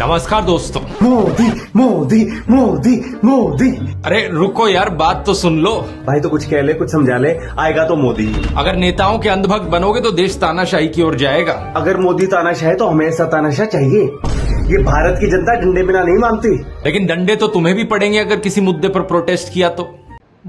नमस्कार दोस्तों। मोदी मोदी मोदी मोदी। अरे रुको यार, बात तो सुन लो। भाई तो कुछ कह ले, कुछ समझा ले, आएगा तो मोदी। अगर नेताओं के अंधभक्त बनोगे तो देश तानाशाही की ओर जाएगा। अगर मोदी तानाशाह है तो हमें तानाशाह चाहिए। ये भारत की जनता डंडे बिना नहीं मानती। लेकिन डंडे तो तुम्हें भी पड़ेंगे अगर किसी मुद्दे पर प्रोटेस्ट किया तो।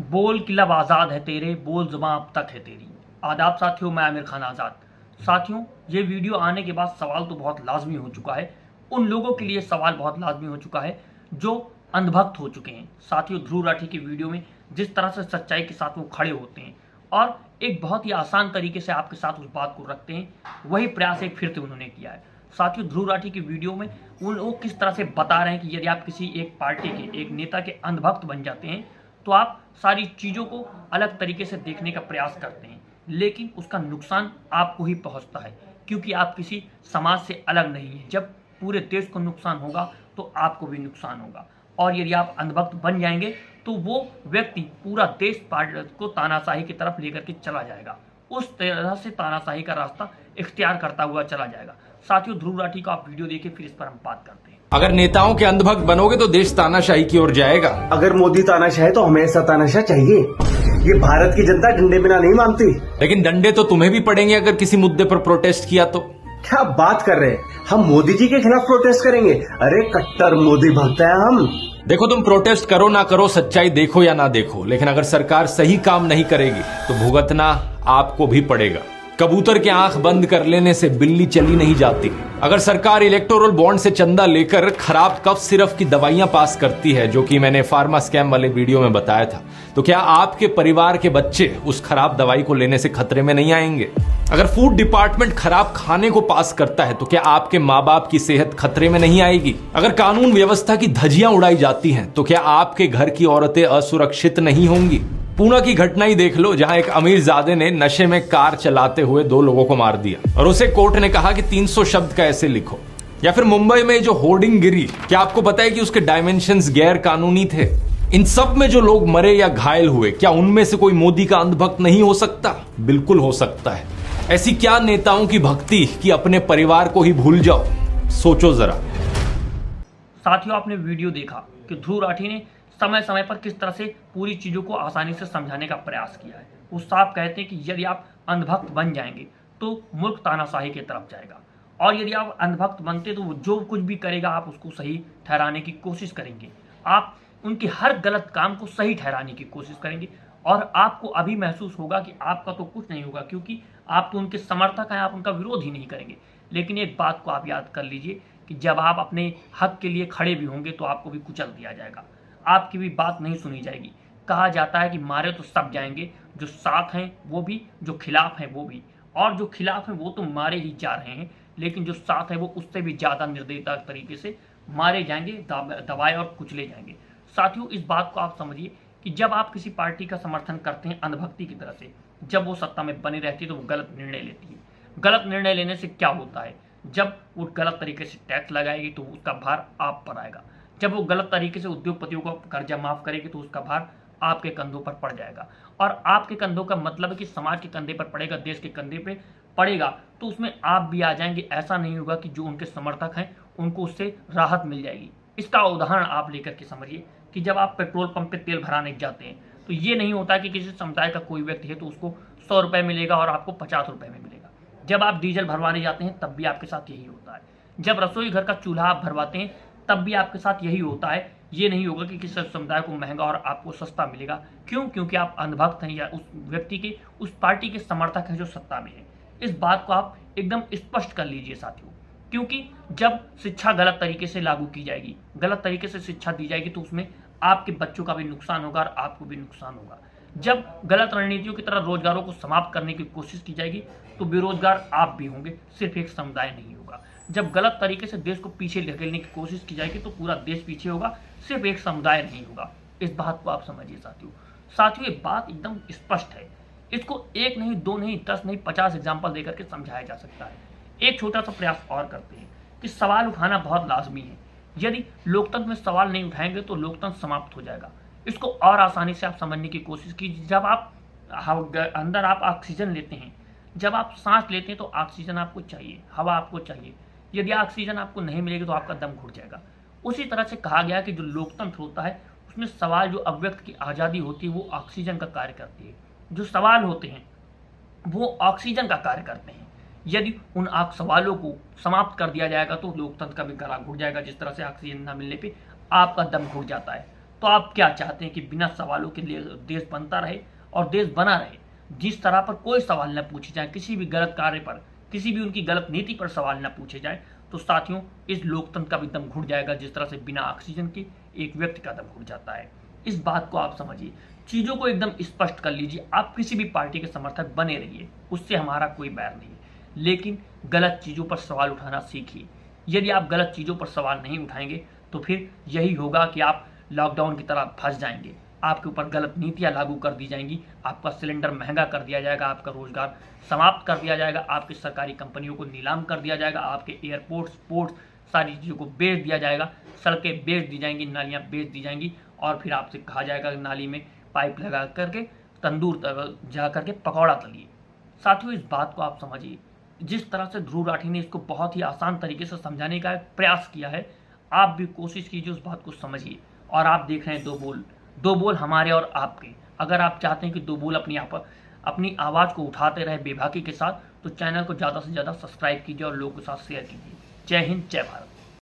बोल की लब आज़ाद है तेरे, बोल ज़ुबान अब तक है तेरी। आदाब साथियों, मैं आमिर खान आज़ाद। साथियों, ये वीडियो आने के बाद सवाल तो बहुत लाजमी हो चुका है। उन लोगों के लिए सवाल बहुत लाजमी हो चुका है जो अंधभक्त हो चुके हैं। साथियों, ध्रुव राठी की वीडियो में जिस तरह से सच्चाई के साथ वो खड़े होते हैं और एक बहुत ही आसान तरीके से आपके साथ उस बात को रखते हैं, वही प्रयास एक फिर से उन्होंने किया है। साथियों, ध्रुव राठी की वीडियो में उन लोग किस तरह से बता रहे हैं कि यदि आप किसी एक पार्टी के, एक नेता के अंधभक्त बन जाते हैं तो आप सारी चीज़ों को अलग तरीके से देखने का प्रयास करते हैं, लेकिन उसका नुकसान आपको ही पहुंचता है क्योंकि आप किसी समाज से अलग नहीं हैं। जब पूरे देश को नुकसान होगा तो आपको भी नुकसान होगा, और यदि आप अंधभक्त बन जाएंगे तो वो व्यक्ति पूरा देश को तानाशाही की तरफ लेकर के चला जाएगा, उस तरह से तानाशाही का रास्ता इख्तियार करता हुआ चला जाएगा। साथियों, ध्रुव राठी का आप वीडियो देखिए, फिर इस पर हम बात करते हैं। अगर नेताओं के अंधभक्त बनोगे तो देश तानाशाही की ओर जाएगा। अगर मोदी तानाशाह है तो हमें तानाशाह चाहिए। ये भारत की जनता डंडे बिना नहीं मानती। लेकिन डंडे तो तुम्हें भी पड़ेंगे अगर किसी मुद्दे पर प्रोटेस्ट किया तो। क्या बात कर रहे हैं, हम मोदी जी के खिलाफ प्रोटेस्ट करेंगे? अरे कट्टर मोदी भक्त हैं हम। देखो, तुम प्रोटेस्ट करो ना करो, सच्चाई देखो या ना देखो, लेकिन अगर सरकार सही काम नहीं करेगी तो भुगतना आपको भी पड़ेगा। कबूतर के आंख बंद कर लेने से बिल्ली चली नहीं जाती। अगर सरकार इलेक्टोरल बॉन्ड से चंदा लेकर खराब कफ सिरप की दवाइयां पास करती है, जो कि मैंने फार्मा स्कैम वाले वीडियो में बताया था, तो क्या आपके परिवार के बच्चे उस खराब दवाई को लेने से खतरे में नहीं आएंगे? अगर फूड डिपार्टमेंट खराब खाने को पास करता है तो क्या आपके माँ बाप की सेहत खतरे में नहीं आएगी? अगर कानून व्यवस्था की धज्जियां उड़ाई जाती हैं तो क्या आपके घर की औरतें असुरक्षित नहीं होंगी? पूना की घटना ही देख लो, जहां एक अमीरजादे ने नशे में कार चलाते हुए 2 लोगों को मार दिया और उसे कोर्ट ने कहा कि 300 शब्द कैसे लिखो। या फिर मुंबई में जो होर्डिंग गिरी, क्या आपको पता है कि उसके डायमेंशंस गैर कानूनी थे? इन सब में जो लोग मरे या घायल हुए, क्या उनमें से कोई मोदी का अंधभक्त नहीं हो सकता? बिल्कुल हो सकता है। ऐसी क्या नेताओं की भक्ति कि अपने परिवार को ही भूल जाओ? सोचो जरा। साथियों, आपने वीडियो देखा कि ध्रुव राठी ने समय समय पर किस तरह से पूरी चीज़ों को आसानी से समझाने का प्रयास किया है। वो साफ कहते हैं कि यदि आप अंधभक्त बन जाएंगे तो मुल्क तानाशाही की तरफ जाएगा, और यदि आप अंधभक्त बनते तो वो जो कुछ भी करेगा आप उसको सही ठहराने की कोशिश करेंगे। आप उनके हर गलत काम को सही ठहराने की कोशिश करेंगे, और आपको अभी महसूस होगा कि आपका तो कुछ नहीं होगा क्योंकि आप तो उनके समर्थक हैं, आप उनका विरोध ही नहीं करेंगे। लेकिन एक बात को आप याद कर लीजिए कि जब आप अपने हक के लिए खड़े भी होंगे तो आपको भी कुचल दिया जाएगा, आपकी भी बात नहीं सुनी जाएगी। कहा जाता है कि मारे तो सब जाएंगे, जो साथ हैं वो भी, जो खिलाफ हैं वो भी, और जो खिलाफ हैं वो तो मारे ही जा रहे हैं, लेकिन जो साथ हैं वो उससे भी ज़्यादा निर्दयता तरीके से मारे जाएंगे, दबाए और कुचले जाएंगे। साथियों, इस बात को आप समझिए कि जब आप किसी पार्टी का समर्थन करते हैं अंधभक्ति की तरह से, जब वो सत्ता में बनी रहती है तो वो गलत निर्णय लेती है। गलत निर्णय लेने से क्या होता है? जब वो गलत तरीके से टैक्स लगाएगी तो उसका भार आप पर आएगा। जब वो गलत तरीके से उद्योगपतियों को कर्जा माफ करेगी तो उसका भार आपके कंधों पर पड़ जाएगा, और आपके कंधों का मतलब है कि समाज के कंधे पर पड़ेगा, देश के कंधे पे पड़ेगा, तो उसमें आप भी आ जाएंगे। ऐसा नहीं होगा कि जो उनके समर्थक हैं उनको उससे राहत मिल जाएगी। इसका उदाहरण आप लेकर के समझिए कि जब आप पेट्रोल पंप पे तेल भराने जाते हैं तो ये नहीं होता कि किसी समुदाय का कोई व्यक्ति है तो उसको 100 रुपये मिलेगा और आपको 50 रुपये में मिलेगा। जब आप डीजल भरवाने जाते हैं तब भी आपके साथ यही होता है। जब रसोई घर का चूल्हा आप भरवाते हैं तब भी आपके साथ यही होता है। ये नहीं होगा कि किसी समुदाय को महंगा और आपको सस्ता मिलेगा। क्यों? क्योंकि आप अंधभक्त हैं या उस व्यक्ति के, उस पार्टी के समर्थक हैं जो सत्ता में है। इस बात को आप एकदम स्पष्ट कर लीजिए साथियों, क्योंकि जब शिक्षा गलत तरीके से लागू की जाएगी, गलत तरीके से शिक्षा दी जाएगी तो उसमें आपके बच्चों का भी नुकसान होगा और आपको भी नुकसान होगा। जब गलत रणनीतियों की तरह रोजगारों को समाप्त करने की कोशिश की जाएगी तो बेरोजगार आप भी होंगे, सिर्फ एक समुदाय नहीं होगा। जब गलत तरीके से देश को पीछे धकेलने की कोशिश की जाएगी तो पूरा देश पीछे होगा, सिर्फ एक समुदाय नहीं होगा। इस बात को आप समझिए साथियों। साथियों, ये बात एकदम स्पष्ट है। इसको 1 नहीं, 2 नहीं, 10 नहीं, 50 एग्जाम्पल देकर के समझाया जा सकता है। एक छोटा सा प्रयास और करते हैं कि सवाल उठाना बहुत लाजमी है। यदि लोकतंत्र में सवाल नहीं उठाएंगे तो लोकतंत्र समाप्त हो जाएगा। इसको और आसानी से आप समझने की कोशिश कीजिए। जब आप अंदर आप ऑक्सीजन लेते हैं, जब आप सांस लेते हैं तो ऑक्सीजन आपको चाहिए, हवा आपको चाहिए। यदि ऑक्सीजन आपको नहीं मिलेगी तो आपका दम घुट जाएगा। उसी तरह से कहा गया कि जो लोकतंत्र होता है उसमें सवाल जो अभिव्यक्त की आज़ादी होती है वो ऑक्सीजन का कार्य करती है। जो सवाल होते हैं वो ऑक्सीजन का कार्य करते हैं। यदि उन सवालों को समाप्त कर दिया जाएगा तो लोकतंत्र का भी गला घुट जाएगा, जिस तरह से ऑक्सीजन न मिलने पे आपका दम घुट जाता है। तो आप क्या चाहते हैं कि बिना सवालों के लिए देश बनता रहे और देश बना रहे, जिस तरह पर कोई सवाल न पूछे जाए, किसी भी गलत कार्य पर, किसी भी उनकी गलत नीति पर सवाल न पूछे जाए, तो साथियों इस लोकतंत्र का भी दम घुट जाएगा, जिस तरह से बिना ऑक्सीजन के एक व्यक्ति का दम घुट जाता है। इस बात को आप समझिए, चीज़ों को एकदम स्पष्ट कर लीजिए। आप किसी भी पार्टी के समर्थक बने रहिए, उससे हमारा कोई बैर नहीं, लेकिन गलत चीज़ों पर सवाल उठाना सीखिए। यदि आप गलत चीज़ों पर सवाल नहीं उठाएंगे तो फिर यही होगा कि आप लॉकडाउन की तरह फंस जाएंगे, आपके ऊपर गलत नीतियां लागू कर दी जाएंगी, आपका सिलेंडर महंगा कर दिया जाएगा, आपका रोजगार समाप्त कर दिया जाएगा, आपकी सरकारी कंपनियों को नीलाम कर दिया जाएगा, आपके एयरपोर्ट्स, पोर्ट्स, सारी चीज़ों को बेच दिया जाएगा, सड़कें बेच दी जाएंगी, नालियाँ बेच दी जाएंगी, और फिर आपसे कहा जाएगा कि नाली में पाइप लगा करके तंदूर जा करके पकौड़ा तलिए। साथियों इस बात को आप समझिए, जिस तरह से ध्रुव राठी ने इसको बहुत ही आसान तरीके से समझाने का प्रयास किया है, आप भी कोशिश कीजिए उस बात को समझिए। और आप देख रहे हैं दो बोल हमारे और आपके। अगर आप चाहते हैं कि दो बोल अपनी आवाज़ को उठाते रहे बेबाकी के साथ, तो चैनल को ज़्यादा से ज़्यादा सब्सक्राइब कीजिए और लोगों के साथ शेयर कीजिए। जय हिंद, जय भारत।